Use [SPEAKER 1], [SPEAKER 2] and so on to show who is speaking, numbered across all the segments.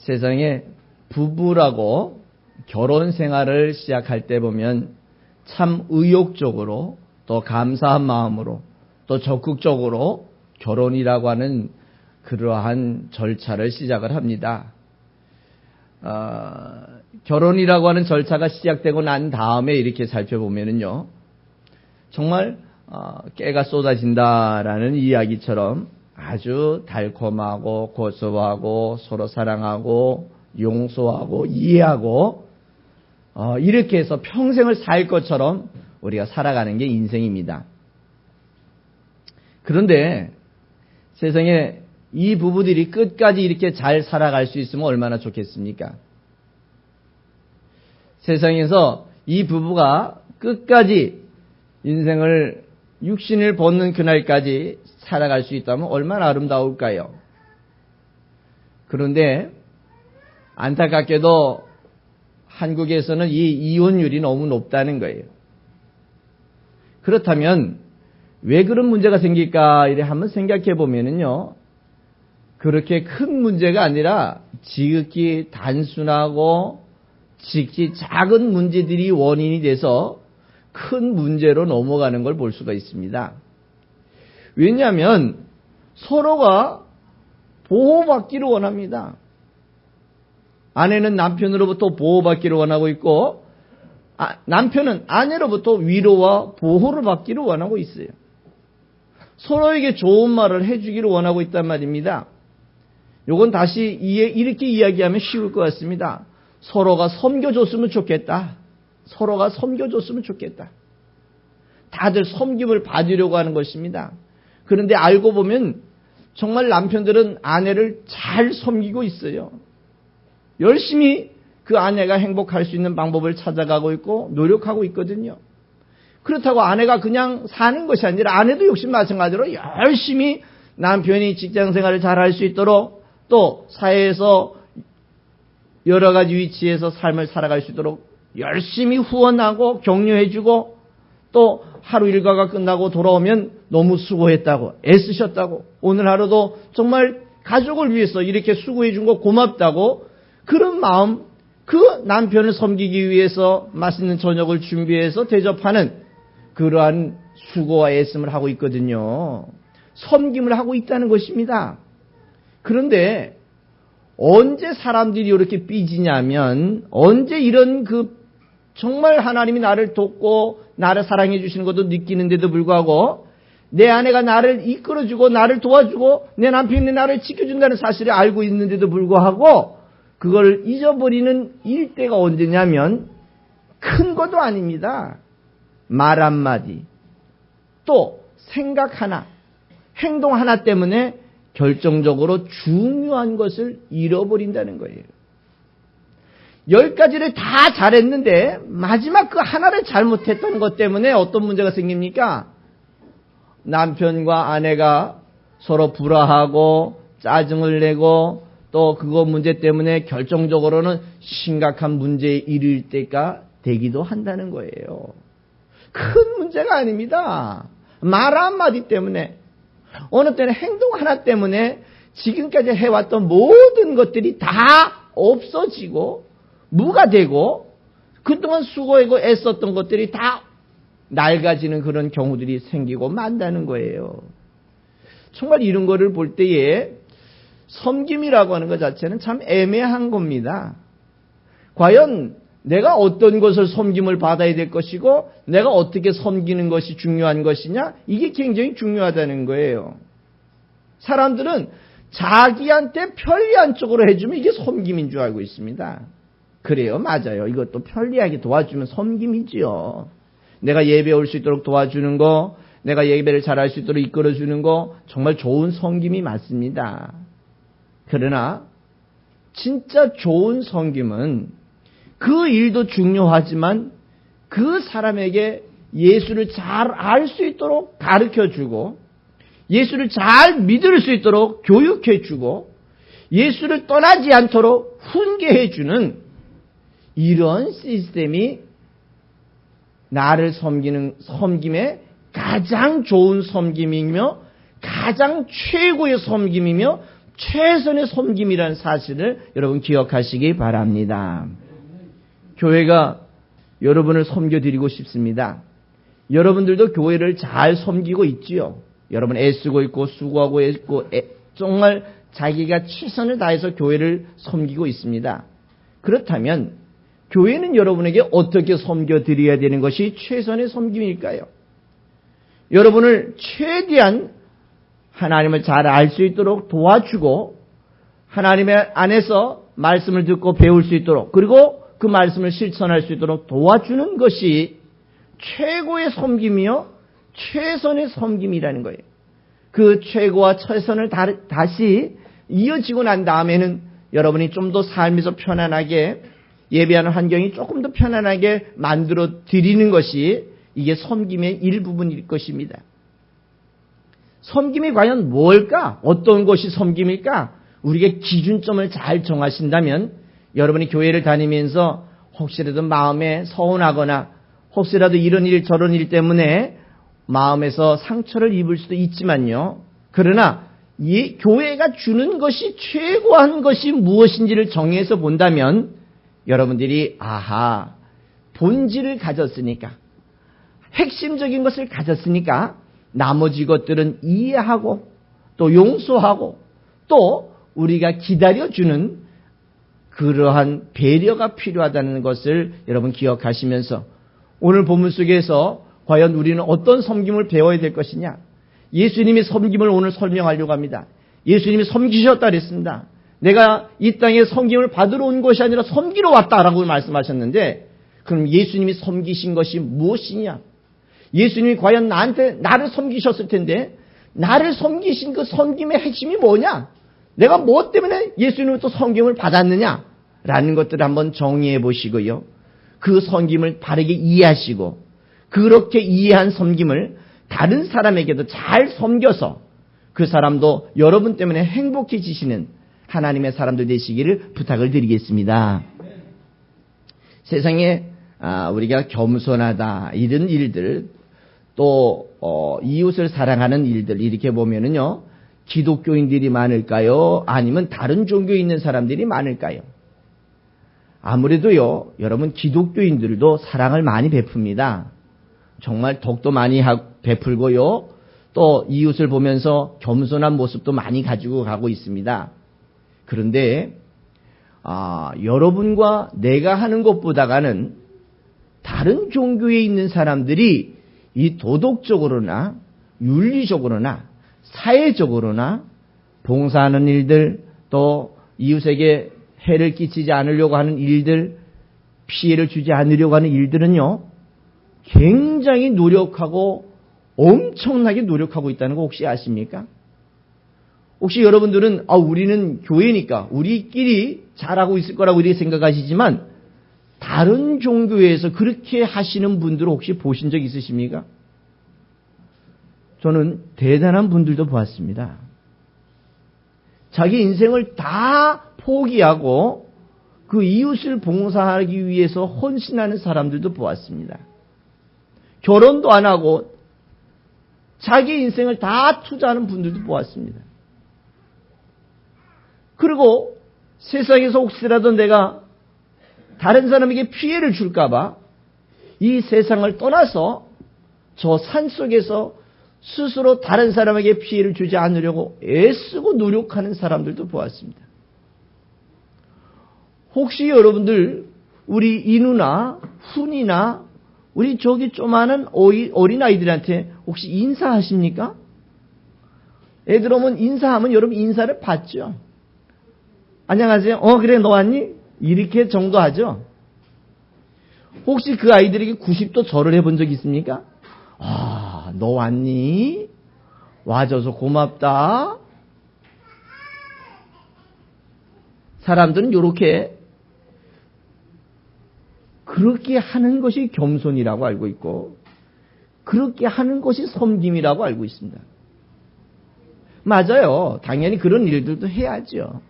[SPEAKER 1] 세상에 부부라고 결혼 생활을 시작할 때 보면 참 의욕적으로 또 감사한 마음으로 또 적극적으로 결혼이라고 하는 그러한 절차를 시작을 합니다. 결혼이라고 하는 절차가 시작되고 난 다음에 이렇게 살펴보면은요, 정말 깨가 쏟아진다라는 이야기처럼 아주 달콤하고 고소하고 서로 사랑하고 용서하고 이해하고 이렇게 해서 평생을 살 것처럼 우리가 살아가는 게 인생입니다. 그런데 세상에 이 부부들이 끝까지 이렇게 잘 살아갈 수 있으면 얼마나 좋겠습니까? 세상에서 이 부부가 끝까지 인생을 육신을 벗는 그날까지 살아갈 수 있다면 얼마나 아름다울까요? 그런데 안타깝게도 한국에서는 이 이혼율이 너무 높다는 거예요. 그렇다면 왜 그런 문제가 생길까 이래 한번 생각해 보면은요, 그렇게 큰 문제가 아니라 지극히 단순하고 지극히 작은 문제들이 원인이 돼서 큰 문제로 넘어가는 걸 볼 수가 있습니다. 왜냐하면 서로가 보호받기를 원합니다. 아내는 남편으로부터 보호받기를 원하고 있고 남편은 아내로부터 위로와 보호를 받기를 원하고 있어요. 서로에게 좋은 말을 해주기를 원하고 있단 말입니다. 요건 다시 이렇게 이야기하면 쉬울 것 같습니다. 서로가 섬겨줬으면 좋겠다. 서로가 섬겨줬으면 좋겠다. 다들 섬김을 받으려고 하는 것입니다. 그런데 알고 보면 정말 남편들은 아내를 잘 섬기고 있어요. 열심히 그 아내가 행복할 수 있는 방법을 찾아가고 있고 노력하고 있거든요. 그렇다고 아내가 그냥 사는 것이 아니라 아내도 역시 마찬가지로 열심히 남편이 직장생활을 잘할 수 있도록 또 사회에서 여러 가지 위치에서 삶을 살아갈 수 있도록 열심히 후원하고 격려해주고 또 하루 일과가 끝나고 돌아오면 너무 수고했다고 애쓰셨다고 오늘 하루도 정말 가족을 위해서 이렇게 수고해준 거 고맙다고 그런 마음 그 남편을 섬기기 위해서 맛있는 저녁을 준비해서 대접하는 그러한 수고와 애씀을 하고 있거든요. 섬김을 하고 있다는 것입니다. 그런데 언제 사람들이 이렇게 삐지냐면 언제 이런 정말 하나님이 나를 돕고 나를 사랑해 주시는 것도 느끼는데도 불구하고 내 아내가 나를 이끌어주고 나를 도와주고 내 남편이 나를 지켜준다는 사실을 알고 있는데도 불구하고 그걸 잊어버리는 일대가 언제냐면 큰 것도 아닙니다. 말 한마디 또 생각 하나 행동 하나 때문에 결정적으로 중요한 것을 잃어버린다는 거예요. 10가지를 다 잘했는데 마지막 그 하나를 잘못했던 것 때문에 어떤 문제가 생깁니까? 남편과 아내가 서로 불화하고 짜증을 내고 또 그거 문제 때문에 결정적으로는 심각한 문제에 이를 때가 되기도 한다는 거예요. 큰 문제가 아닙니다. 말 한마디 때문에 어느 때는 행동 하나 때문에 지금까지 해왔던 모든 것들이 다 없어지고 무가 되고 그동안 수고하고 애썼던 것들이 다 낡아지는 그런 경우들이 생기고 만다는 거예요. 정말 이런 거를 볼 때에 섬김이라고 하는 것 자체는 참 애매한 겁니다. 과연 내가 어떤 것을 섬김을 받아야 될 것이고 내가 어떻게 섬기는 것이 중요한 것이냐? 이게 굉장히 중요하다는 거예요. 사람들은 자기한테 편리한 쪽으로 해주면 이게 섬김인 줄 알고 있습니다. 그래요. 맞아요. 이것도 편리하게 도와주면 섬김이지요. 내가 예배 올 수 있도록 도와주는 거, 내가 예배를 잘할 수 있도록 이끌어주는 거 정말 좋은 섬김이 맞습니다. 그러나 진짜 좋은 섬김은 그 일도 중요하지만 그 사람에게 예수를 잘 알 수 있도록 가르쳐주고 예수를 잘 믿을 수 있도록 교육해주고 예수를 떠나지 않도록 훈계해주는 이런 시스템이 나를 섬기는 섬김의 가장 좋은 섬김이며 가장 최고의 섬김이며 최선의 섬김이라는 사실을 여러분 기억하시기 바랍니다. 교회가 여러분을 섬겨드리고 싶습니다. 여러분들도 교회를 잘 섬기고 있지요. 여러분 애쓰고 있고 수고하고 있고 정말 자기가 최선을 다해서 교회를 섬기고 있습니다. 그렇다면 교회는 여러분에게 어떻게 섬겨드려야 되는 것이 최선의 섬김일까요? 여러분을 최대한 하나님을 잘 알 수 있도록 도와주고 하나님의 안에서 말씀을 듣고 배울 수 있도록 그리고 그 말씀을 실천할 수 있도록 도와주는 것이 최고의 섬김이요 최선의 섬김이라는 거예요. 그 최고와 최선을 다시 이어지고 난 다음에는 여러분이 좀 더 삶에서 편안하게 예배하는 환경이 조금 더 편안하게 만들어 드리는 것이 이게 섬김의 일부분일 것입니다. 섬김이 과연 뭘까? 어떤 것이 섬김일까? 우리가 기준점을 잘 정하신다면 여러분이 교회를 다니면서 혹시라도 마음에 서운하거나 혹시라도 이런 일 저런 일 때문에 마음에서 상처를 입을 수도 있지만요. 그러나 이 교회가 주는 것이 최고한 것이 무엇인지를 정해서 본다면 여러분들이 아하 본질을 가졌으니까 핵심적인 것을 가졌으니까 나머지 것들은 이해하고 또 용서하고 또 우리가 기다려주는 그러한 배려가 필요하다는 것을 여러분 기억하시면서 오늘 본문 속에서 과연 우리는 어떤 섬김을 배워야 될 것이냐. 예수님이 섬김을 오늘 설명하려고 합니다. 예수님이 섬기셨다 그랬습니다. 내가 이 땅에 섬김을 받으러 온 것이 아니라 섬기러 왔다라고 말씀하셨는데 그럼 예수님이 섬기신 것이 무엇이냐. 예수님이 과연 나를 섬기셨을 텐데 나를 섬기신 그 섬김의 핵심이 뭐냐. 내가 뭐 때문에 예수님으로부터 섬김을 받았느냐라는 것들을 한번 정리해 보시고요. 그 섬김을 바르게 이해하시고 그렇게 이해한 섬김을 다른 사람에게도 잘 섬겨서 그 사람도 여러분 때문에 행복해지시는 하나님의 사람들 되시기를 부탁을 드리겠습니다. 세상에 우리가 겸손하다 이런 일들 또 이웃을 사랑하는 일들 이렇게 보면은요 기독교인들이 많을까요? 아니면 다른 종교에 있는 사람들이 많을까요? 아무래도요 여러분 기독교인들도 사랑을 많이 베풉니다. 정말 덕도 많이 베풀고요 또 이웃을 보면서 겸손한 모습도 많이 가지고 가고 있습니다. 그런데 여러분과 내가 하는 것보다는 다른 종교에 있는 사람들이 이 도덕적으로나 윤리적으로나 사회적으로나 봉사하는 일들 또 이웃에게 해를 끼치지 않으려고 하는 일들 피해를 주지 않으려고 하는 일들은요 굉장히 노력하고 엄청나게 노력하고 있다는 거 혹시 아십니까? 혹시 여러분들은 우리는 교회니까 우리끼리 잘하고 있을 거라고 이렇게 생각하시지만 다른 종교에서 그렇게 하시는 분들을 혹시 보신 적 있으십니까? 저는 대단한 분들도 보았습니다. 자기 인생을 다 포기하고 그 이웃을 봉사하기 위해서 헌신하는 사람들도 보았습니다. 결혼도 안 하고 자기 인생을 다 투자하는 분들도 보았습니다. 그리고 세상에서 혹시라도 내가 다른 사람에게 피해를 줄까봐 이 세상을 떠나서 저 산속에서 스스로 다른 사람에게 피해를 주지 않으려고 애쓰고 노력하는 사람들도 보았습니다. 혹시 여러분들 우리 이누나 훈이나 우리 저기 조그마한 어린아이들한테 혹시 인사하십니까? 애들 오면 인사하면 여러분 인사를 받죠. 안녕하세요. 그래 너 왔니? 이렇게 정도 하죠. 혹시 그 아이들에게 90도 절을 해본 적 있습니까? 너 왔니? 와줘서 고맙다. 사람들은 그렇게 하는 것이 겸손이라고 알고 있고 그렇게 하는 것이 섬김이라고 알고 있습니다. 맞아요. 당연히 그런 일들도 해야죠.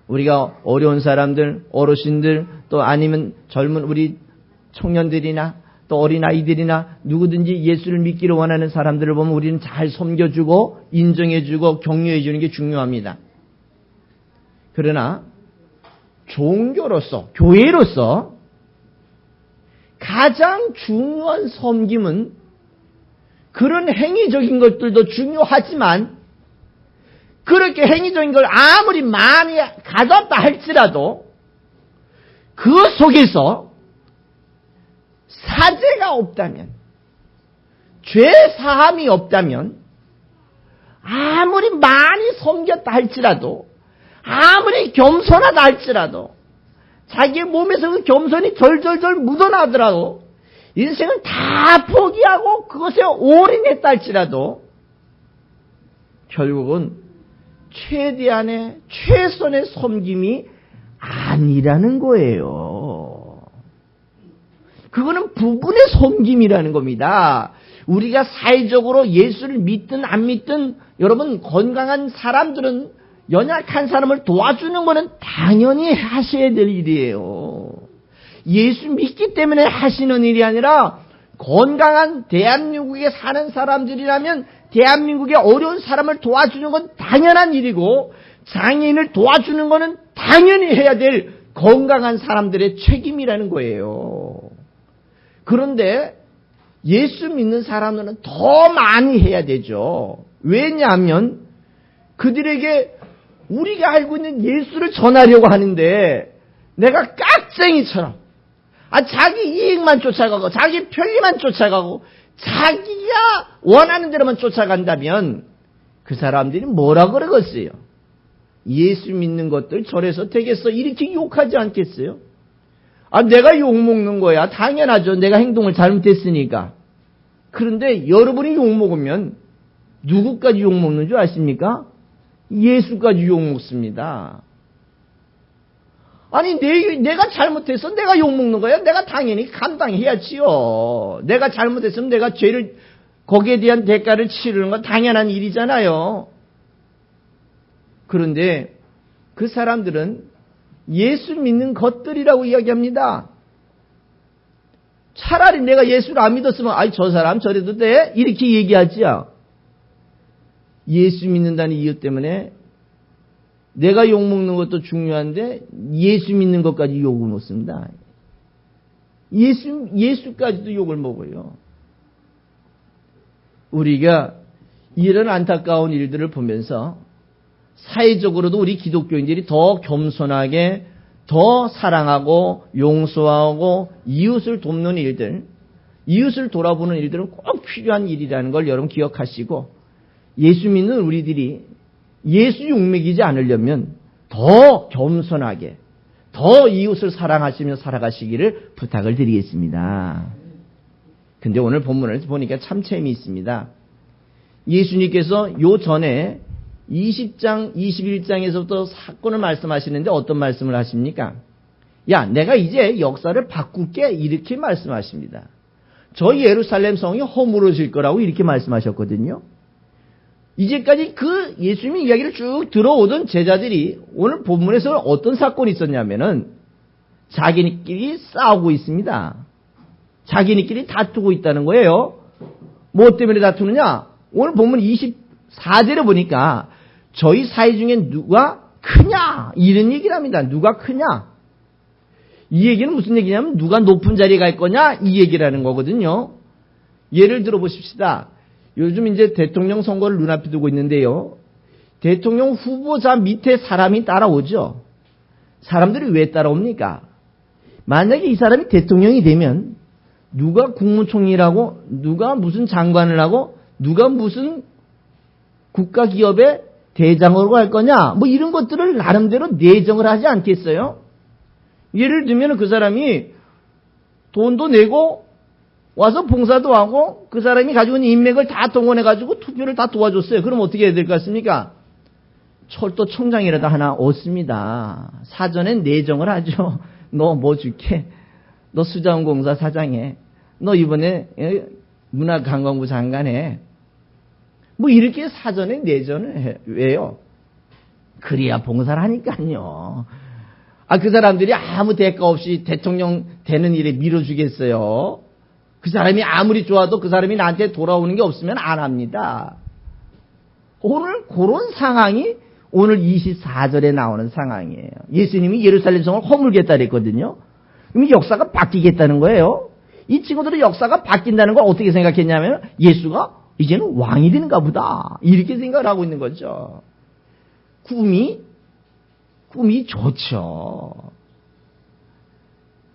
[SPEAKER 1] 우리가 어려운 사람들, 어르신들 또 아니면 젊은 우리 청년들이나 또 어린아이들이나 누구든지 예수를 믿기를 원하는 사람들을 보면 우리는 잘 섬겨주고 인정해주고 격려해주는 게 중요합니다. 그러나 종교로서, 교회로서 가장 중요한 섬김은 그런 행위적인 것들도 중요하지만 그렇게 행위적인 걸 아무리 많이 가졌다 할지라도 그 속에서 사죄가 없다면, 죄 사함이 없다면 아무리 많이 섬겼다 할지라도, 아무리 겸손하다 할지라도, 자기 몸에서 그 겸손이 덜덜덜 묻어나더라도 인생을 다 포기하고 그것에 올인했다 할지라도 결국은 최대한의 최선의 섬김이 아니라는 거예요. 그거는 부분의 섬김이라는 겁니다. 우리가 사회적으로 예수를 믿든 안 믿든 여러분 건강한 사람들은 연약한 사람을 도와주는 거는 당연히 하셔야 될 일이에요. 예수 믿기 때문에 하시는 일이 아니라 건강한 대한민국에 사는 사람들이라면 대한민국의 어려운 사람을 도와주는 건 당연한 일이고 장애인을 도와주는 거는 당연히 해야 될 건강한 사람들의 책임이라는 거예요. 그런데 예수 믿는 사람들은 더 많이 해야 되죠. 왜냐하면 그들에게 우리가 알고 있는 예수를 전하려고 하는데 내가 깍쟁이처럼 자기 이익만 쫓아가고 자기 편리만 쫓아가고 자기가 원하는 대로만 쫓아간다면 그 사람들이 뭐라 그러겠어요? 예수 믿는 것들 저래서 되겠어? 이렇게 욕하지 않겠어요? 내가 욕먹는 거야. 당연하죠. 내가 행동을 잘못했으니까. 그런데 여러분이 욕먹으면 누구까지 욕먹는 줄 아십니까? 예수까지 욕먹습니다. 내가 잘못해서 내가 욕먹는 거야? 내가 당연히 감당해야지요. 내가 잘못했으면 내가 죄를, 거기에 대한 대가를 치르는 건 당연한 일이잖아요. 그런데 그 사람들은 예수 믿는 것들이라고 이야기합니다. 차라리 내가 예수를 안 믿었으면 저 사람 저래도 돼? 이렇게 얘기하지요. 예수 믿는다는 이유 때문에 내가 욕먹는 것도 중요한데 예수 믿는 것까지 욕을 먹습니다. 예수까지도 욕을 먹어요. 우리가 이런 안타까운 일들을 보면서 사회적으로도 우리 기독교인들이 더 겸손하게 더 사랑하고 용서하고 이웃을 돕는 일들, 이웃을 돌아보는 일들은 꼭 필요한 일이라는 걸 여러분 기억하시고 예수 믿는 우리들이 예수 욕먹이지 않으려면 더 겸손하게 더 이웃을 사랑하시며 살아가시기를 부탁을 드리겠습니다. 근데 오늘 본문을 보니까 참 재미있습니다. 예수님께서 요 전에 20장, 21장에서부터 사건을 말씀하시는데 어떤 말씀을 하십니까? 내가 이제 역사를 바꿀게 이렇게 말씀하십니다. 저 예루살렘 성이 허물어질 거라고 이렇게 말씀하셨거든요. 이제까지 그 예수님의 이야기를 쭉 들어오던 제자들이 오늘 본문에서 어떤 사건이 있었냐면은 자기네끼리 싸우고 있습니다. 자기네끼리 다투고 있다는 거예요. 뭐 때문에 다투느냐? 오늘 본문 24절에 보니까 저희 사이 중에 누가 크냐? 이런 얘기를 합니다. 누가 크냐? 이 얘기는 무슨 얘기냐면 누가 높은 자리에 갈 거냐? 이 얘기라는 거거든요. 예를 들어 보십시다. 요즘 이제 대통령 선거를 눈앞에 두고 있는데요. 대통령 후보자 밑에 사람이 따라오죠. 사람들이 왜 따라옵니까? 만약에 이 사람이 대통령이 되면 누가 국무총리라고, 누가 무슨 장관을 하고, 누가 무슨 국가기업의 대장으로 갈 거냐, 뭐 이런 것들을 나름대로 내정을 하지 않겠어요? 예를 들면 그 사람이 돈도 내고 와서 봉사도 하고 그 사람이 가지고 있는 인맥을 다 동원해가지고 투표를 다 도와줬어요. 그럼 어떻게 해야 될 것 같습니까? 철도청장이라도 하나 얻습니다. 사전에 내정을 하죠. 너 뭐 줄게. 너 수자원공사 사장해. 너 이번에 문화관광부 장관해. 뭐 이렇게 사전에 내전을 해요. 그래야 봉사를 하니까요. 그 사람들이 아무 대가 없이 대통령 되는 일에 밀어주겠어요. 그 사람이 아무리 좋아도 그 사람이 나한테 돌아오는 게 없으면 안 합니다. 오늘 그런 상황이 오늘 24절에 나오는 상황이에요. 예수님이 예루살렘 성을 허물겠다 그랬거든요. 그럼 역사가 바뀌겠다는 거예요. 이 친구들은 역사가 바뀐다는 걸 어떻게 생각했냐면 예수가 이제는 왕이 되는가 보다 이렇게 생각을 하고 있는 거죠. 꿈이 좋죠.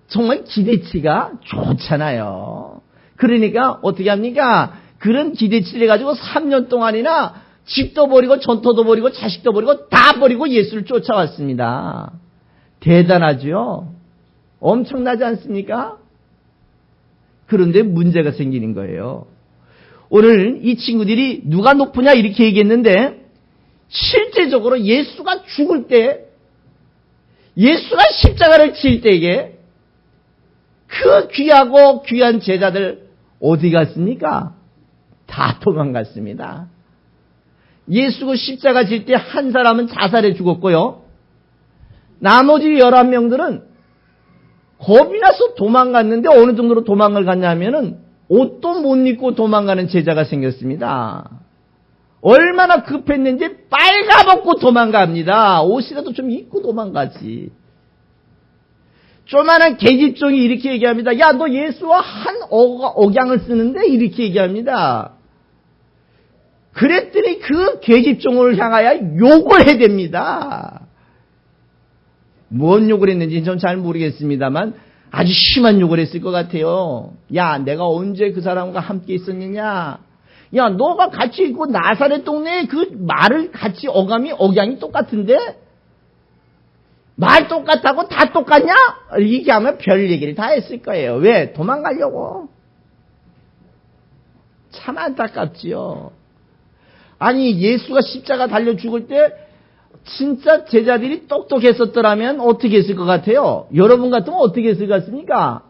[SPEAKER 1] 정말 기대치가 좋잖아요. 그러니까 어떻게 합니까? 그런 기대치를 해가지고 3년 동안이나 집도 버리고 전토도 버리고 자식도 버리고 다 버리고 예수를 쫓아왔습니다. 대단하죠? 엄청나지 않습니까? 그런데 문제가 생기는 거예요. 오늘 이 친구들이 누가 높으냐 이렇게 얘기했는데 실제적으로 예수가 죽을 때 예수가 십자가를 칠 때에 그 귀하고 귀한 제자들 어디 갔습니까? 다 도망갔습니다. 예수가 십자가 질 때 한 사람은 자살해 죽었고요. 나머지 11명들은 겁이 나서 도망갔는데 어느 정도로 도망을 갔냐면은 옷도 못 입고 도망가는 제자가 생겼습니다. 얼마나 급했는지 빨가벗고 도망갑니다. 옷이라도 좀 입고 도망가지. 조만한 계집종이 이렇게 얘기합니다. 야, 너 예수와 한 억양을 쓰는데? 이렇게 얘기합니다. 그랬더니 그 계집종을 향하여 욕을 해댑니다. 뭔 욕을 했는지 전 잘 모르겠습니다만 아주 심한 욕을 했을 것 같아요. 야, 내가 언제 그 사람과 함께 있었느냐? 야, 너가 같이 있고 나사렛 동네에 그 말을 같이 억양이 똑같은데? 말 똑같다고 다 똑같냐? 이렇게 하면 별 얘기를 다 했을 거예요. 왜? 도망가려고. 참 안타깝지요. 아니, 예수가 십자가 달려 죽을 때 진짜 제자들이 똑똑했었더라면 어떻게 했을 것 같아요? 여러분 같으면 어떻게 했을 것 같습니까?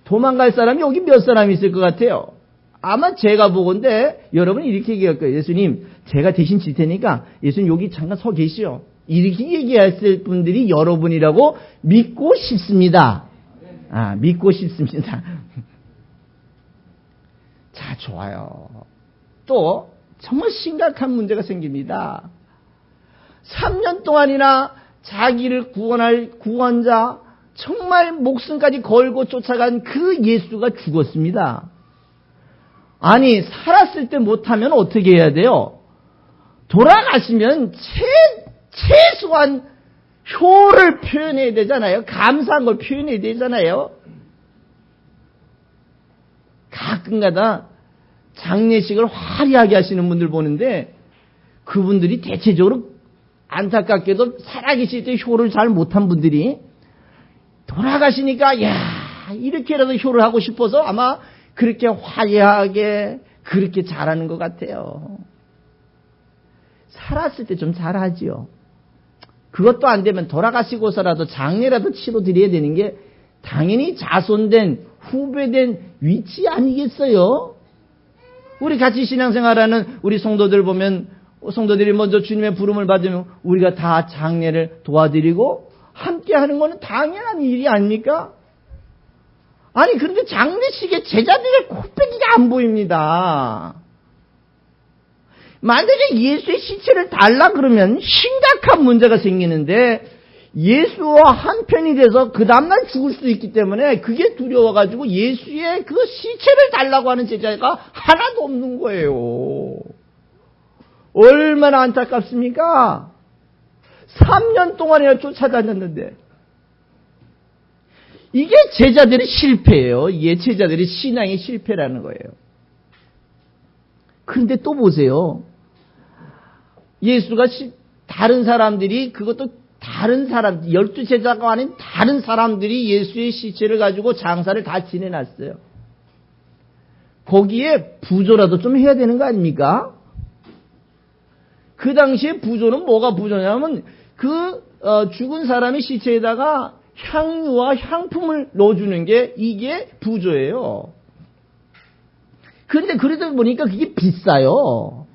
[SPEAKER 1] 도망갈 사람이 여기 몇 사람 있을 것 같아요? 아마 제가 보건데 여러분이 이렇게 얘기할 거예요. 예수님, 제가 대신 질 테니까 예수님 여기 잠깐 서 계시오. 이렇게 얘기했을 분들이 여러분이라고 믿고 싶습니다. 믿고 싶습니다. 자, 좋아요. 또 정말 심각한 문제가 생깁니다. 3년 동안이나 자기를 구원할 구원자, 정말 목숨까지 걸고 쫓아간 그 예수가 죽었습니다. 아니, 살았을 때 못하면 어떻게 해야 돼요? 돌아가시면 최소한 효를 표현해야 되잖아요. 감사한 걸 표현해야 되잖아요. 가끔가다 장례식을 화려하게 하시는 분들 보는데 그분들이 대체적으로 안타깝게도 살아계실 때 효를 잘 못한 분들이 돌아가시니까 야, 이렇게라도 효를 하고 싶어서 아마 그렇게 화려하게 그렇게 잘하는 것 같아요. 살았을 때 좀 잘하지요. 그것도 안 되면 돌아가시고서라도 장례라도 치러드려야 되는 게 당연히 자손된 후배된 위치 아니겠어요? 우리 같이 신앙생활하는 우리 성도들 보면 성도들이 먼저 주님의 부름을 받으면 우리가 다 장례를 도와드리고 함께하는 것은 당연한 일이 아닙니까? 아니, 그런데 장례식에 제자들의 코빼기가 안 보입니다. 만약에 예수의 시체를 달라 그러면 심각한 문제가 생기는데 예수와 한편이 돼서 그 다음날 죽을 수 있기 때문에 그게 두려워가지고 예수의 그 시체를 달라고 하는 제자가 하나도 없는 거예요. 얼마나 안타깝습니까? 3년 동안이나 쫓아다녔는데 이게 제자들의 실패예요. 이게 제자들의 신앙의 실패라는 거예요. 그런데 또 보세요. 예수가 다른 사람들이 그것도 다른 사람 12제자가 아닌 다른 사람들이 예수의 시체를 가지고 장사를 다 지내놨어요. 거기에 부조라도 좀 해야 되는 거 아닙니까? 그 당시에 부조는 뭐가 부조냐면 죽은 사람의 시체에다가 향유와 향품을 넣어주는 게 이게 부조예요. 그런데 그러다 보니까 그게 비싸요.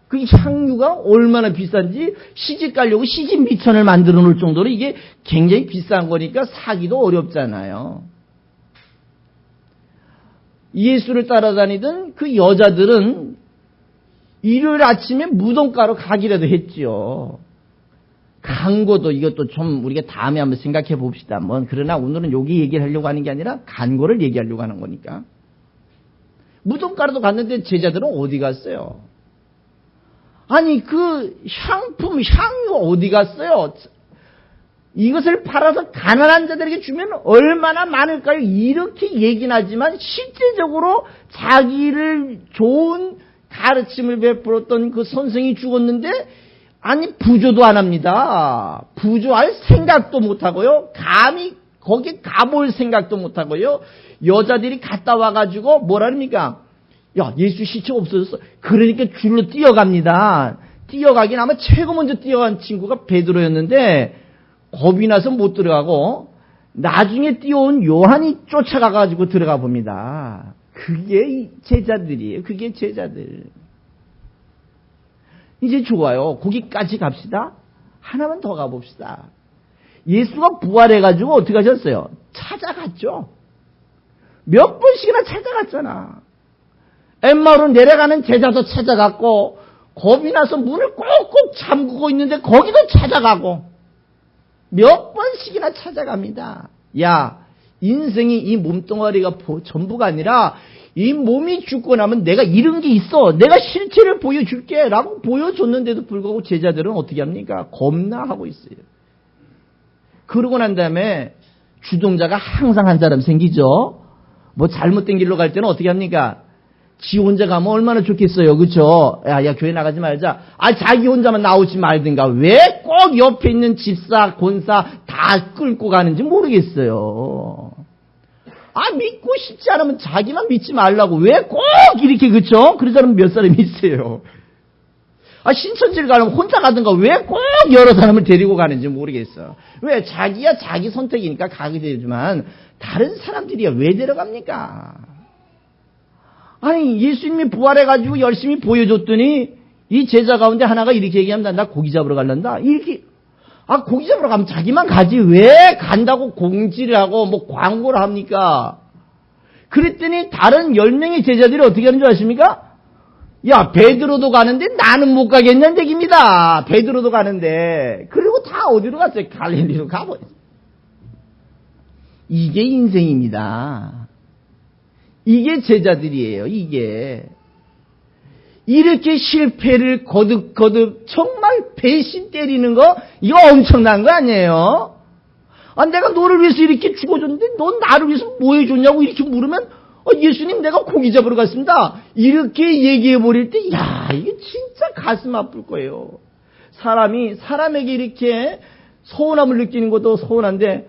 [SPEAKER 1] 그 향유가 얼마나 비싼지 시집 가려고 시집 미천을 만들어 놓을 정도로 이게 굉장히 비싼 거니까 사기도 어렵잖아요. 예수를 따라다니던 그 여자들은 일요일 아침에 무덤가로 가기라도 했지요. 간고도 이것도 좀 우리가 다음에 한번 생각해 봅시다. 그러나 오늘은 여기 얘기를 하려고 하는 게 아니라 간고를 얘기하려고 하는 거니까. 무덤가로도 갔는데 제자들은 어디 갔어요? 아니 그 향품 향유 어디 갔어요? 이것을 팔아서 가난한 자들에게 주면 얼마나 많을까요? 이렇게 얘기는 하지만 실제적으로 자기를 좋은 가르침을 베풀었던 그 선생이 죽었는데 아니 부조도 안 합니다. 부조할 생각도 못하고요. 감히 거기 가볼 생각도 못하고요. 여자들이 갔다 와가지고 뭐라합니까? 야, 예수 시체 없어졌어. 그러니까 줄로 뛰어갑니다. 뛰어가긴 아마 최고 먼저 뛰어간 친구가 베드로였는데 겁이 나서 못 들어가고 나중에 뛰어온 요한이 쫓아가가지고 들어가 봅니다. 그게 제자들이에요. 그게 제자들. 이제 좋아요. 거기까지 갑시다. 하나만 더 가봅시다. 예수가 부활해가지고 어떻게 하셨어요? 찾아갔죠. 몇 번씩이나 찾아갔잖아. 엠마오로 내려가는 제자도 찾아갔고 겁이 나서 문을 꼭꼭 잠그고 있는데 거기도 찾아가고 몇 번씩이나 찾아갑니다. 야, 인생이 이 몸뚱아리가 전부가 아니라 이 몸이 죽고 나면 내가 이런 게 있어. 내가 실체를 보여줄게 라고 보여줬는데도 불구하고 제자들은 어떻게 합니까? 겁나하고 있어요. 그러고 난 다음에 주동자가 항상 한 사람 생기죠. 뭐 잘못된 길로 갈 때는 어떻게 합니까? 지 혼자 가면 얼마나 좋겠어요. 그렇죠? 야 교회 나가지 말자. 자기 혼자만 나오지 말든가. 왜 꼭 옆에 있는 집사, 권사 다 끌고 가는지 모르겠어요. 믿고 싶지 않으면 자기만 믿지 말라고. 왜 꼭 이렇게 그렇죠? 그런 사람 몇 사람이 있어요. 신천지를 가려면 혼자 가든가 왜 꼭 여러 사람을 데리고 가는지 모르겠어. 왜? 자기야 자기 선택이니까 가게 되지만 다른 사람들이야 왜 데려갑니까? 예수님이 부활해가지고 열심히 보여줬더니 이 제자 가운데 하나가 이렇게 얘기합니다. 나 고기 잡으러 갈란다. 이렇게. 고기 잡으러 가면 자기만 가지 왜 간다고 공지를 하고 뭐 광고를 합니까? 그랬더니 다른 10명의 제자들이 어떻게 하는 줄 아십니까? 야, 베드로도 가는데 나는 못 가겠냐는 얘기입니다. 베드로도 가는데. 그리고 다 어디로 갔어요? 갈릴리로 가버렸어요. 이게 인생입니다. 이게 제자들이에요. 이게. 이렇게 실패를 거듭거듭 정말 배신 때리는 거 이거 엄청난 거 아니에요? 내가 너를 위해서 이렇게 죽어줬는데 넌 나를 위해서 뭐 해줬냐고 이렇게 물으면 예수님 내가 고기 잡으러 갔습니다. 이렇게 얘기해버릴 때 야 이게 진짜 가슴 아플 거예요. 사람이 사람에게 이렇게 서운함을 느끼는 것도 서운한데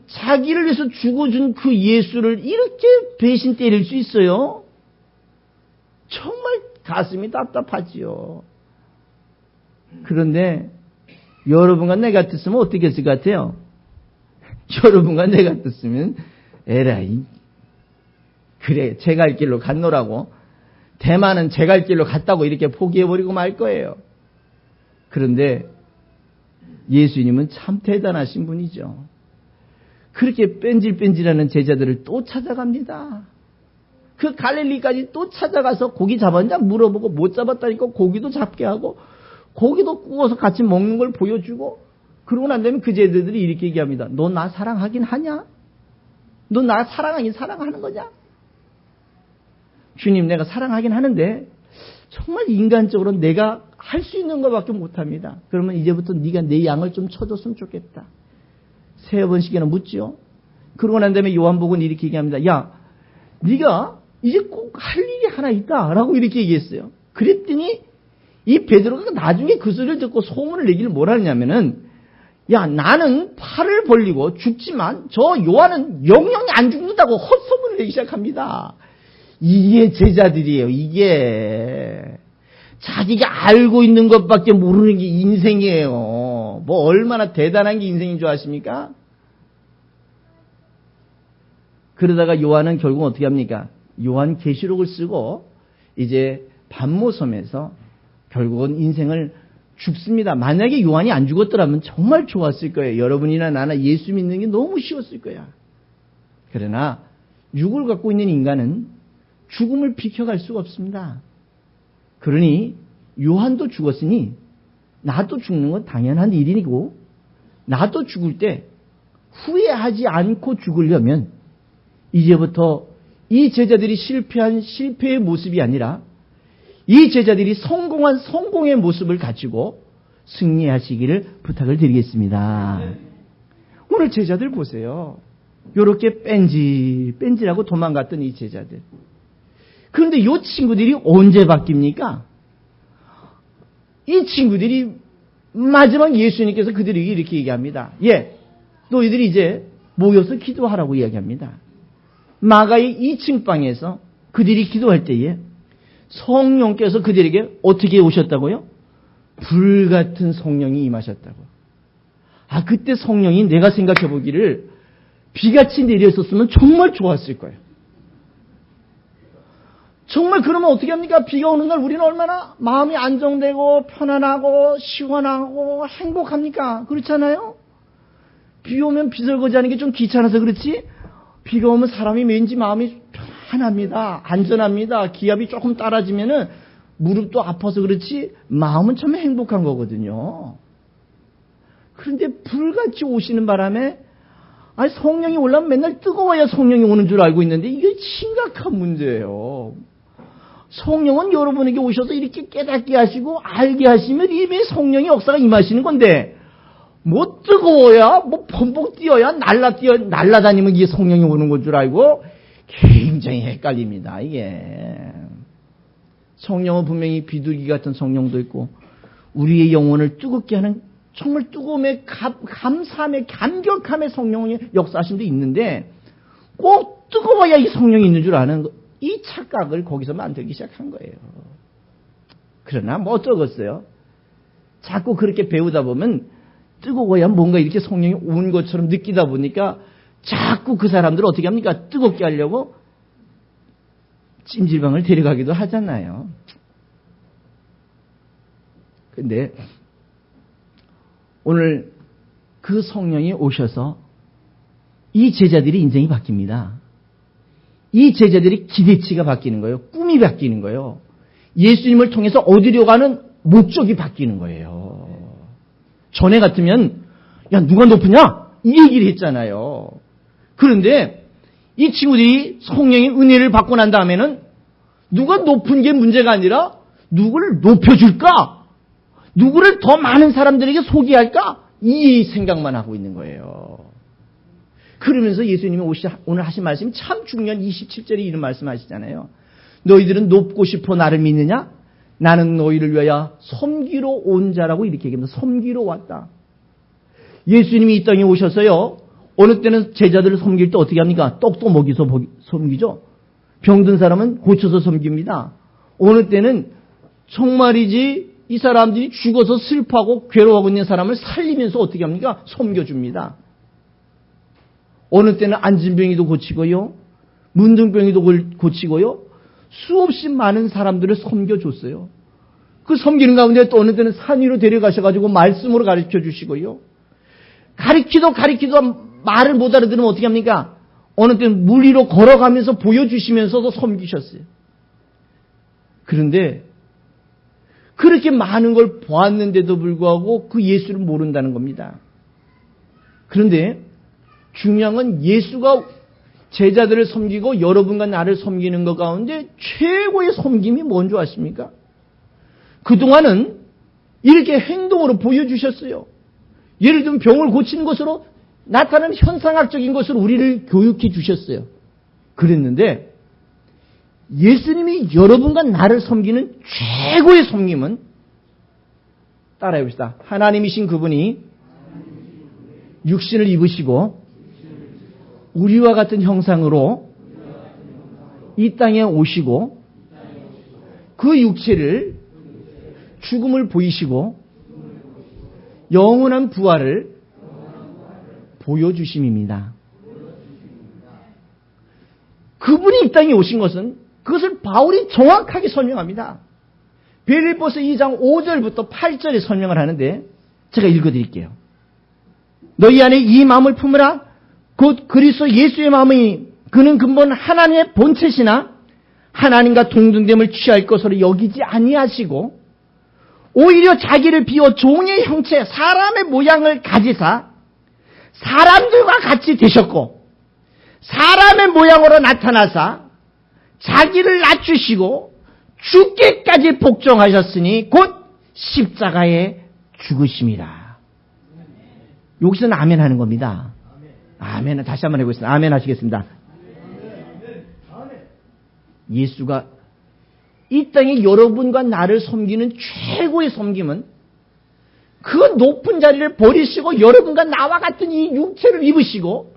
[SPEAKER 1] 자기를 위해서 죽어준 그 예수를 이렇게 배신 때릴 수 있어요? 정말 가슴이 답답하지요. 그런데 여러분과 내 같았으면 어떻게 했을 것 같아요? 여러분과 내 같았으면 에라이 그래 제 갈 길로 갔노라고 대만은 제 갈 길로 갔다고 이렇게 포기해버리고 말 거예요. 그런데 예수님은 참 대단하신 분이죠. 그렇게 뺀질뺀질하는 제자들을 또 찾아갑니다. 그 갈릴리까지 또 찾아가서 고기 잡았냐 물어보고 못 잡았다니까 고기도 잡게 하고 고기도 구워서 같이 먹는 걸 보여주고 그러고 난 다음에 그 제자들이 이렇게 얘기합니다. 너 나 사랑하긴 하냐? 너 나 사랑하는 거냐? 주님 내가 사랑하긴 하는데 정말 인간적으로 내가 할 수 있는 것밖에 못합니다. 그러면 이제부터 네가 내 양을 좀 쳐줬으면 좋겠다. 3번씩이나 묻지요. 그러고 난 다음에 요한복음은 이렇게 얘기합니다. 야 네가 이제 꼭 할 일이 하나 있다 라고 이렇게 얘기했어요. 그랬더니 이 베드로가 나중에 그 소리를 듣고 소문을 내기를 뭐라 하냐면은 야 나는 팔을 벌리고 죽지만 저 요한은 영영이 안 죽는다고 헛소문을 내기 시작합니다. 이게 제자들이에요. 이게 자기가 알고 있는 것밖에 모르는 게 인생이에요. 뭐 얼마나 대단한 게 인생인 줄 아십니까? 그러다가 요한은 결국 어떻게 합니까? 요한 계시록을 쓰고 이제 반모섬에서 결국은 인생을 죽습니다. 만약에 요한이 안 죽었더라면 정말 좋았을 거예요. 여러분이나 나나 예수 믿는 게 너무 쉬웠을 거야. 그러나 육을 갖고 있는 인간은 죽음을 비켜갈 수가 없습니다. 그러니 요한도 죽었으니 나도 죽는 건 당연한 일이고, 나도 죽을 때 후회하지 않고 죽으려면 이제부터 이 제자들이 실패한 실패의 모습이 아니라 이 제자들이 성공한 성공의 모습을 가지고 승리하시기를 부탁을 드리겠습니다. 오늘 제자들 보세요. 요렇게 뺀질하고 도망갔던 이 제자들. 그런데 이 친구들이 언제 바뀝니까? 이 친구들이 마지막 예수님께서 그들에게 이렇게 얘기합니다. 너희들이 이제 모여서 기도하라고 이야기합니다. 마가의 2층 방에서 그들이 기도할 때에 성령께서 그들에게 어떻게 오셨다고요? 불같은 성령이 임하셨다고. 그때 성령이 내가 생각해 보기를 비같이 내렸었으면 정말 좋았을 거예요. 정말 그러면 어떻게 합니까? 비가 오는 날 우리는 얼마나 마음이 안정되고 편안하고 시원하고 행복합니까? 그렇잖아요? 비 오면 비설거지하는 게 좀 귀찮아서 그렇지, 비가 오면 사람이 왠지 마음이 편합니다. 안전합니다. 기압이 조금 떨어지면은 무릎도 아파서 그렇지 마음은 참 행복한 거거든요. 그런데 불같이 오시는 바람에 성령이 올라오면 맨날 뜨거워야 성령이 오는 줄 알고 있는데 이게 심각한 문제예요. 성령은 여러분에게 오셔서 이렇게 깨닫게 하시고 알게 하시면 이미 성령의 역사가 임하시는 건데, 뭐 뜨거워야 뭐 범벅 뛰어야 날라다니면 이게 성령이 오는 건 줄 알고 굉장히 헷갈립니다. 이게 성령은 분명히 비둘기 같은 성령도 있고 우리의 영혼을 뜨겁게 하는 정말 뜨거움의 감사함의 감격함의 성령이 역사하신 데 있는데, 꼭 뜨거워야 이 성령이 있는 줄 아는 이 착각을 거기서 만들기 시작한 거예요. 그러나 뭐 어쩌겠어요. 자꾸 그렇게 배우다 보면 뜨거워야 뭔가 이렇게 성령이 온 것처럼 느끼다 보니까 자꾸 그 사람들을 어떻게 합니까? 뜨겁게 하려고 찜질방을 데려가기도 하잖아요. 근데 오늘 그 성령이 오셔서 이 제자들이 인생이 바뀝니다. 이 제자들이 기대치가 바뀌는 거예요. 꿈이 바뀌는 거예요. 예수님을 통해서 얻으려고 하는 목적이 바뀌는 거예요. 전에 같으면 누가 높으냐? 이 얘기를 했잖아요. 그런데 이 친구들이 성령의 은혜를 받고 난 다음에는 누가 높은 게 문제가 아니라 누구를 높여줄까? 누구를 더 많은 사람들에게 소개할까? 이 생각만 하고 있는 거예요. 그러면서 예수님이 오늘 하신 말씀이 참 중요한 27절에 이런 말씀 하시잖아요. 너희들은 높고 싶어 나를 믿느냐? 나는 너희를 위하여 섬기러 온 자라고 이렇게 얘기합니다. 섬기러 왔다. 예수님이 이 땅에 오셔서요, 어느 때는 제자들을 섬길 때 어떻게 합니까? 떡도 먹여서 섬기죠. 병든 사람은 고쳐서 섬깁니다. 어느 때는 정말이지 이 사람들이 죽어서 슬퍼하고 괴로워하고 있는 사람을 살리면서 어떻게 합니까? 섬겨줍니다. 어느 때는 안진병이도 고치고요, 문둥병이도 고치고요, 수없이 많은 사람들을 섬겨줬어요. 그 섬기는 가운데 또 어느 때는 산 위로 데려가셔가지고 말씀으로 가르쳐 주시고요, 가르치도 말을 못 알아들으면 어떻게 합니까? 어느 때는 물 위로 걸어가면서 보여주시면서도 섬기셨어요. 그런데 그렇게 많은 걸 보았는데도 불구하고 그 예수를 모른다는 겁니다. 그런데 중요한 건 예수가 제자들을 섬기고 여러분과 나를 섬기는 것 가운데 최고의 섬김이 뭔지 아십니까? 그동안은 이렇게 행동으로 보여주셨어요. 예를 들면 병을 고치는 것으로 나타나는 현상학적인 것으로 우리를 교육해 주셨어요. 그랬는데 예수님이 여러분과 나를 섬기는 최고의 섬김은, 따라해 봅시다. 하나님이신 그분이 육신을 입으시고 우리와 같은 형상으로 이 땅에 오시고 그 육체를 죽음을 보이시고 영원한 부활을 보여주심입니다. 그분이 이 땅에 오신 것은, 그것을 바울이 정확하게 설명합니다. 빌립보서 2장 5절부터 8절에 설명을 하는데 제가 읽어드릴게요. 너희 안에 이 마음을 품으라. 곧 그리스도 예수의 마음이, 그는 근본 하나님의 본체시나 하나님과 동등됨을 취할 것으로 여기지 아니하시고 오히려 자기를 비워 종의 형체 사람의 모양을 가지사 사람들과 같이 되셨고 사람의 모양으로 나타나사 자기를 낮추시고 죽기까지 복종하셨으니 곧 십자가에 죽으심이라. 여기서는 아멘 하는 겁니다. 아멘. 다시 한번 해보겠습니다. 아멘 하시겠습니다. 예수가 이 땅에 여러분과 나를 섬기는 최고의 섬김은 그 높은 자리를 버리시고 여러분과 나와 같은 이 육체를 입으시고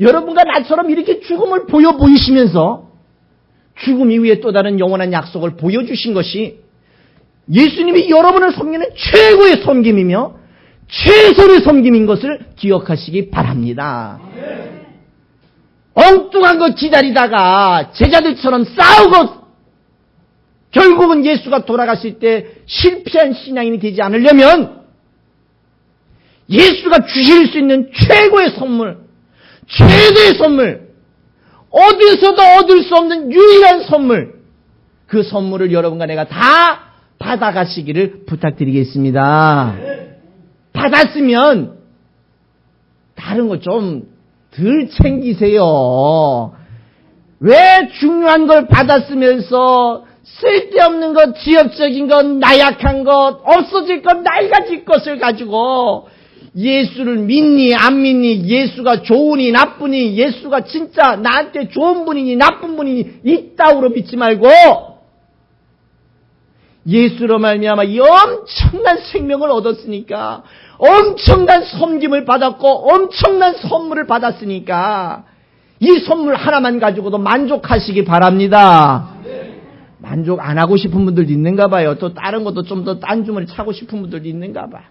[SPEAKER 1] 여러분과 나처럼 이렇게 죽음을 보이시면서 죽음 이후에 또 다른 영원한 약속을 보여주신 것이 예수님이 여러분을 섬기는 최고의 섬김이며 최선의 섬김인 것을 기억하시기 바랍니다. 엉뚱한 것 기다리다가 제자들처럼 싸우고 결국은 예수가 돌아가실 때 실패한 신앙인이 되지 않으려면 예수가 주실 수 있는 최고의 선물, 최대의 선물, 어디서도 얻을 수 없는 유일한 선물, 그 선물을 여러분과 내가 다 받아가시기를 부탁드리겠습니다. 받았으면 다른 거 좀 덜 챙기세요. 왜 중요한 걸 받았으면서 쓸데없는 것, 지엽적인 것, 나약한 것, 없어질 것, 낡아질 것을 가지고 예수를 믿니 안 믿니, 예수가 좋으니 나쁘니, 예수가 진짜 나한테 좋은 분이니 나쁜 분이니 이따위로 믿지 말고 예수로 말미암아 이 엄청난 생명을 얻었으니까, 엄청난 섬김을 받았고 엄청난 선물을 받았으니까 이 선물 하나만 가지고도 만족하시기 바랍니다. 만족 안 하고 싶은 분들도 있는가 봐요. 또 다른 것도 좀 더 딴 주머니 차고 싶은 분들도 있는가 봐.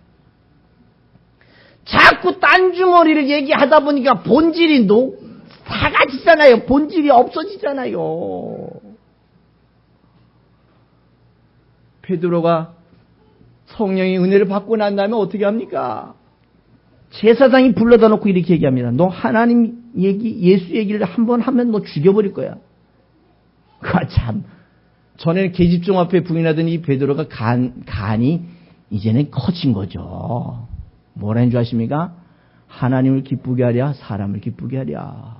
[SPEAKER 1] 자꾸 딴 주머니를 얘기하다 보니까 본질이 사가지잖아요. 본질이 없어지잖아요. 베드로가 성령의 은혜를 받고 난 다음에 어떻게 합니까? 제사장이 불러다 놓고 이렇게 얘기합니다. 너 하나님 얘기, 예수 얘기를 한번 하면 너 죽여버릴 거야. 참. 전에는 계집종 앞에 부인하던 이 베드로가 간이 이제는 커진 거죠. 뭐라는 줄 아십니까? 하나님을 기쁘게 하랴, 사람을 기쁘게 하랴.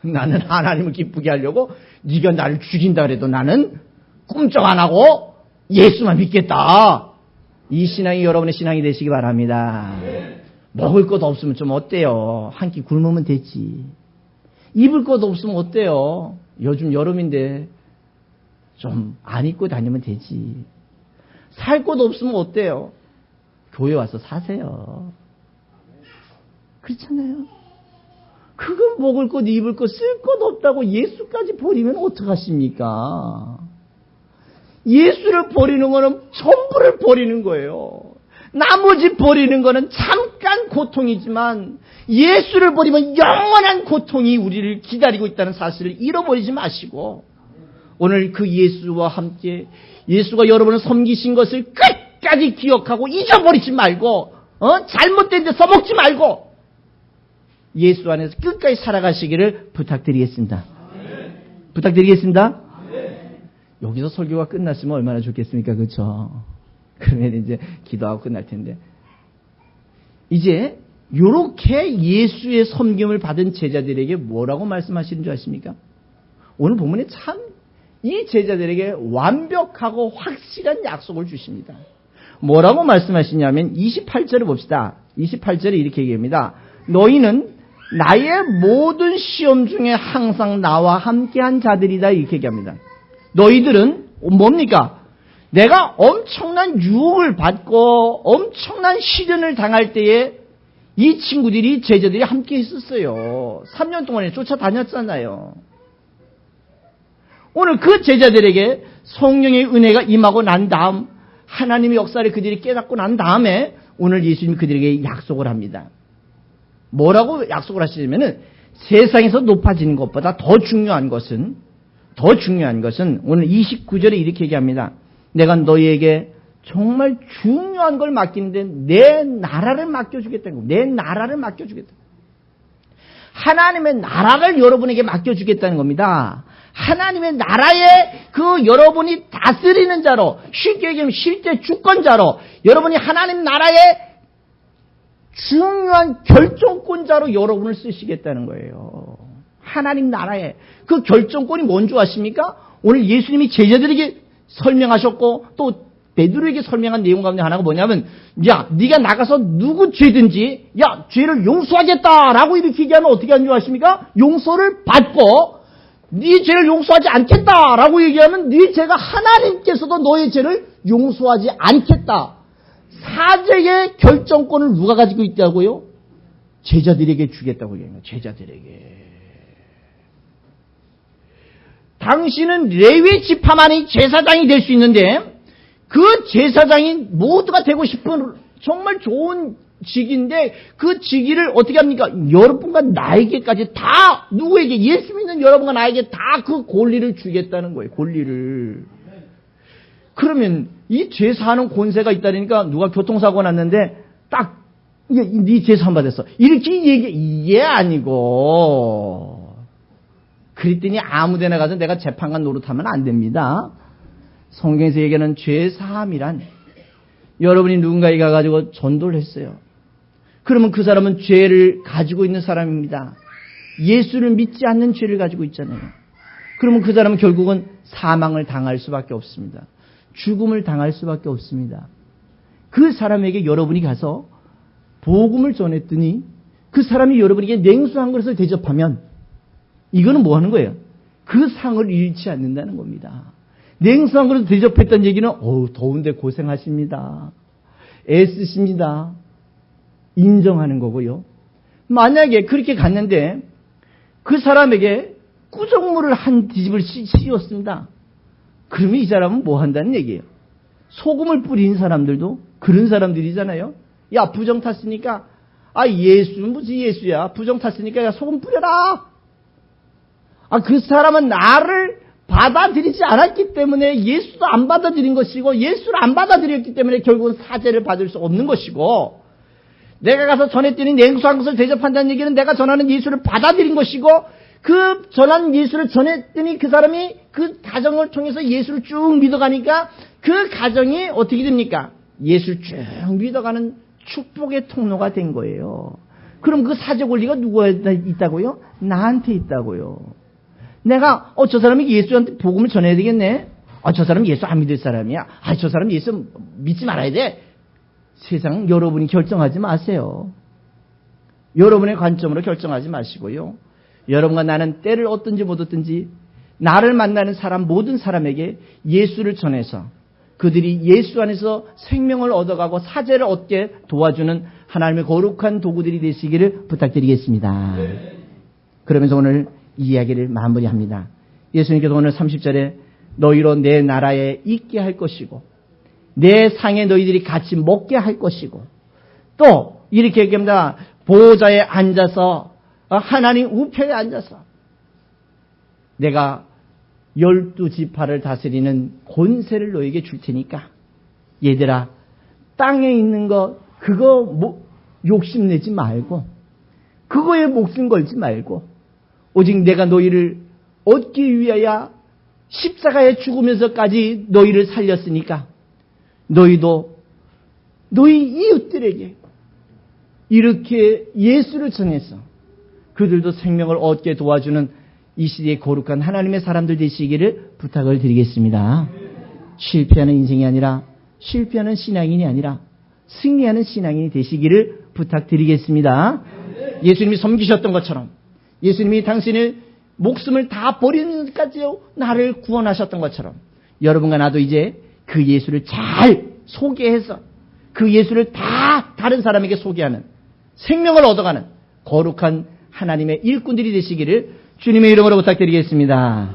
[SPEAKER 1] 나는 하나님을 기쁘게 하려고 네가 나를 죽인다 그래도 나는 꿈쩍 안 하고 예수만 믿겠다. 이 신앙이 여러분의 신앙이 되시기 바랍니다. 먹을 것 없으면 좀 어때요? 한 끼 굶으면 되지. 입을 것 없으면 어때요? 요즘 여름인데 좀 안 입고 다니면 되지. 살 것 없으면 어때요? 교회 와서 사세요. 그렇잖아요. 그거 먹을 것, 입을 것, 쓸 것 없다고 예수까지 버리면 어떡하십니까? 예수를 버리는 거는 전부를 버리는 거예요. 나머지 버리는 거는 잠깐 고통이지만 예수를 버리면 영원한 고통이 우리를 기다리고 있다는 사실을 잃어버리지 마시고 오늘 그 예수와 함께 예수가 여러분을 섬기신 것을 끝까지 기억하고 잊어버리지 말고 잘못된 데 써먹지 말고 예수 안에서 끝까지 살아가시기를 부탁드리겠습니다. 부탁드리겠습니다. 여기서 설교가 끝났으면 얼마나 좋겠습니까? 그렇죠? 그러면 이제 기도하고 끝날 텐데. 이제 이렇게 예수의 섬김을 받은 제자들에게 뭐라고 말씀하시는 줄 아십니까? 오늘 본문에 참 이 제자들에게 완벽하고 확실한 약속을 주십니다. 뭐라고 말씀하시냐면 28절을 봅시다. 28절에 이렇게 얘기합니다. 너희는 나의 모든 시험 중에 항상 나와 함께한 자들이다 이렇게 얘기합니다. 너희들은 뭡니까? 내가 엄청난 유혹을 받고 엄청난 시련을 당할 때에 이 친구들이 제자들이 함께 있었어요. 3년 동안에 쫓아다녔잖아요. 오늘 그 제자들에게 성령의 은혜가 임하고 난 다음 하나님의 역사를 그들이 깨닫고 난 다음에 오늘 예수님이 그들에게 약속을 합니다. 뭐라고 약속을 하시냐면은 세상에서 높아지는 것보다 더 중요한 것은 오늘 29절에 이렇게 얘기합니다. 내가 너희에게 정말 중요한 걸 맡기는데 내 나라를 맡겨주겠다는 거예요. 내 나라를 맡겨주겠다. 하나님의 나라를 여러분에게 맡겨주겠다는 겁니다. 하나님의 나라에 그 여러분이 다스리는 자로, 쉽게 얘기하면 실제 주권자로, 여러분이 하나님 나라의 중요한 결정권자로 여러분을 쓰시겠다는 거예요. 하나님 나라에. 그 결정권이 뭔 줄 아십니까? 오늘 예수님이 제자들에게 설명하셨고 또 베드로에게 설명한 내용 가운데 하나가 뭐냐면, 야, 네가 나가서 누구 죄든지 야, 죄를 용서하겠다라고 이렇게 얘기하면 어떻게 하는 줄 아십니까? 용서를 받고, 네 죄를 용서하지 않겠다라고 얘기하면 네 죄가 하나님께서도 너의 죄를 용서하지 않겠다. 사죄의 결정권을 누가 가지고 있다고요? 제자들에게 주겠다고 얘기해요. 제자들에게. 당신은 레위 지파만이 제사장이 될 수 있는데, 그 제사장이 모두가 되고 싶은 정말 좋은 직인데, 그 직위를 어떻게 합니까? 여러분과 나에게까지 다, 누구에게? 예수 믿는 여러분과 나에게 다 그 권리를 주겠다는 거예요. 권리를. 그러면 이 제사하는 권세가 있다니까, 누가 교통사고 났는데 딱 네 제사한 받았어, 이렇게 얘기, 이게 아니고, 그랬더니 아무데나 가서 내가 재판관 노릇하면 안 됩니다. 성경에서 얘기하는 죄사함이란, 여러분이 누군가에게 가가지고 전도를 했어요. 그러면 그 사람은 죄를 가지고 있는 사람입니다. 예수를 믿지 않는 죄를 가지고 있잖아요. 그러면 그 사람은 결국은 사망을 당할 수밖에 없습니다. 죽음을 당할 수밖에 없습니다. 그 사람에게 여러분이 가서 복음을 전했더니 그 사람이 여러분에게 냉수 한 그릇을 대접하면, 이거는 뭐 하는 거예요? 그 상을 잃지 않는다는 겁니다. 냉수 한 그릇 대접했다는 얘기는, 더운데 고생하십니다, 애쓰십니다, 인정하는 거고요. 만약에 그렇게 갔는데 그 사람에게 꾸정물을 한 뒤집을 씌웠습니다. 그러면 이 사람은 뭐 한다는 얘기예요? 소금을 뿌린 사람들도 그런 사람들이잖아요. 야, 부정 탔으니까, 예수는 무슨 예수야, 부정 탔으니까 야, 소금 뿌려라. 그 사람은 나를 받아들이지 않았기 때문에 예수도 안 받아들인 것이고, 예수를 안 받아들였기 때문에 결국은 사죄를 받을 수 없는 것이고, 내가 가서 전했더니 냉수한 것을 대접한다는 얘기는 내가 전하는 예수를 받아들인 것이고, 그 전한 예수를 전했더니 그 사람이 그 가정을 통해서 예수를 쭉 믿어가니까 그 가정이 어떻게 됩니까? 예수를 쭉 믿어가는 축복의 통로가 된 거예요. 그럼 그 사죄 권리가 누구한테 있다고요? 나한테 있다고요. 내가 저 사람이 예수한테 복음을 전해야 되겠네. 저 사람 예수 안 믿을 사람이야. 저 사람 예수 믿지 말아야 돼. 세상 여러분이 결정하지 마세요. 여러분의 관점으로 결정하지 마시고요. 여러분과 나는 때를 얻든지 못 얻든지 나를 만나는 사람, 모든 사람에게 예수를 전해서 그들이 예수 안에서 생명을 얻어가고 사죄를 얻게 도와주는 하나님의 거룩한 도구들이 되시기를 부탁드리겠습니다. 그러면서 오늘 이 이야기를 마무리합니다. 예수님께서 오늘 30절에 너희로 내 나라에 있게 할 것이고 내 상에 너희들이 같이 먹게 할 것이고, 또 이렇게 얘기합니다. 보호자에 앉아서, 하나님 우편에 앉아서 내가 12지파를 다스리는 권세를 너에게 줄 테니까 얘들아, 땅에 있는 거 그거 욕심내지 말고, 그거에 목숨 걸지 말고, 오직 내가 너희를 얻기 위하여 십자가에 죽으면서까지 너희를 살렸으니까 너희도 너희 이웃들에게 이렇게 예수를 전해서 그들도 생명을 얻게 도와주는 이 시대의 거룩한 하나님의 사람들 되시기를 부탁을 드리겠습니다. 실패하는 인생이 아니라, 실패하는 신앙인이 아니라 승리하는 신앙인이 되시기를 부탁드리겠습니다. 예수님이 섬기셨던 것처럼, 예수님이 당신의 목숨을 다 버리는까지 나를 구원하셨던 것처럼, 여러분과 나도 이제 그 예수를 잘 소개해서 그 예수를 다 다른 사람에게 소개하는, 생명을 얻어가는 거룩한 하나님의 일꾼들이 되시기를 주님의 이름으로 부탁드리겠습니다.